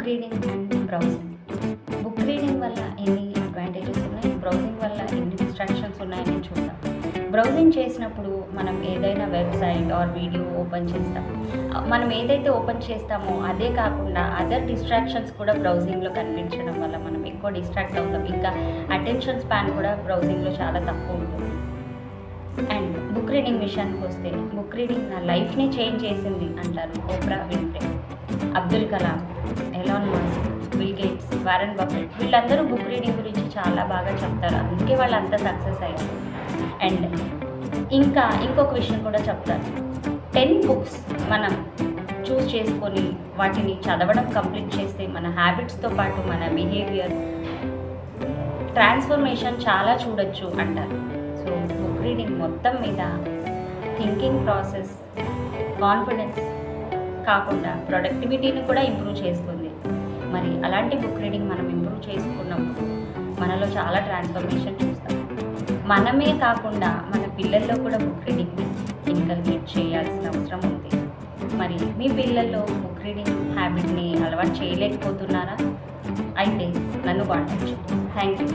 Reading and browsing. Book reading వల్ల ఎన్ని advantages ఉన్నాయి, బ్రౌజింగ్ వల్ల ఎన్ని డిస్ట్రాక్షన్స్ ఉన్నాయని చూద్దాం. బ్రౌజింగ్ చేసినప్పుడు మనం ఏదైనా వెబ్సైట్ ఆర్ వీడియో ఓపెన్ చేస్తాం. మనం ఏదైతే ఓపెన్ చేస్తామో అదే కాకుండా అదర్ డిస్ట్రాక్షన్స్ కూడా బ్రౌజింగ్లో కనిపించడం వల్ల మనం ఎక్కువ డిస్ట్రాక్ట్ అవుతాం. ఇంకా అటెన్షన్ స్పాన్ కూడా బ్రౌజింగ్లో చాలా తక్కువ ఉంటుంది. అండ్ బుక్ రీడింగ్ విషయానికి వస్తే, బుక్ రీడింగ్ నా లైఫ్ని చేంజ్ చేసింది అంటారు opera Winfrey, Abdul Kalam, Elon Musk, bill gates, Warren Buffett. వీళ్ళందరూ బుక్ రీడింగ్ గురించి చాలా బాగా చెప్తారు, అందుకే వాళ్ళు అంత సక్సెస్ అయ్యారు. అండ్ ఇంకొక విషయం కూడా చెప్తారు. 10 బుక్స్ మనం చూస్ చేసుకొని వాటిని చదవడం కంప్లీట్ చేస్తే మన హ్యాబిట్స్తో పాటు మన బిహేవియర్ ట్రాన్స్ఫర్మేషన్ చాలా చూడొచ్చు అంటారు. సో బుక్ రీడింగ్ మొత్తం మీద థింకింగ్ ప్రాసెస్, కాన్ఫిడెన్స్ కాకుండా ప్రొడక్టివిటీని కూడా ఇంప్రూవ్ చేస్తుంది. మరి అలాంటి బుక్ రీడింగ్ మనం ఇంప్రూవ్ చేసుకున్నప్పుడు మనలో చాలా ట్రాన్స్ఫర్మేషన్ చూస్తాం. మనమే కాకుండా మన పిల్లల్లో కూడా బుక్ రీడింగ్ని ఇన్కల్కేట్ చేయాల్సిన అవసరం ఉంది. మరి మీ పిల్లల్లో బుక్ రీడింగ్ హ్యాబిట్ని అలవాటు చేయలేకపోతున్నారా? అయితే నన్ను కాంటాక్ట్ చేయండి. Thank you.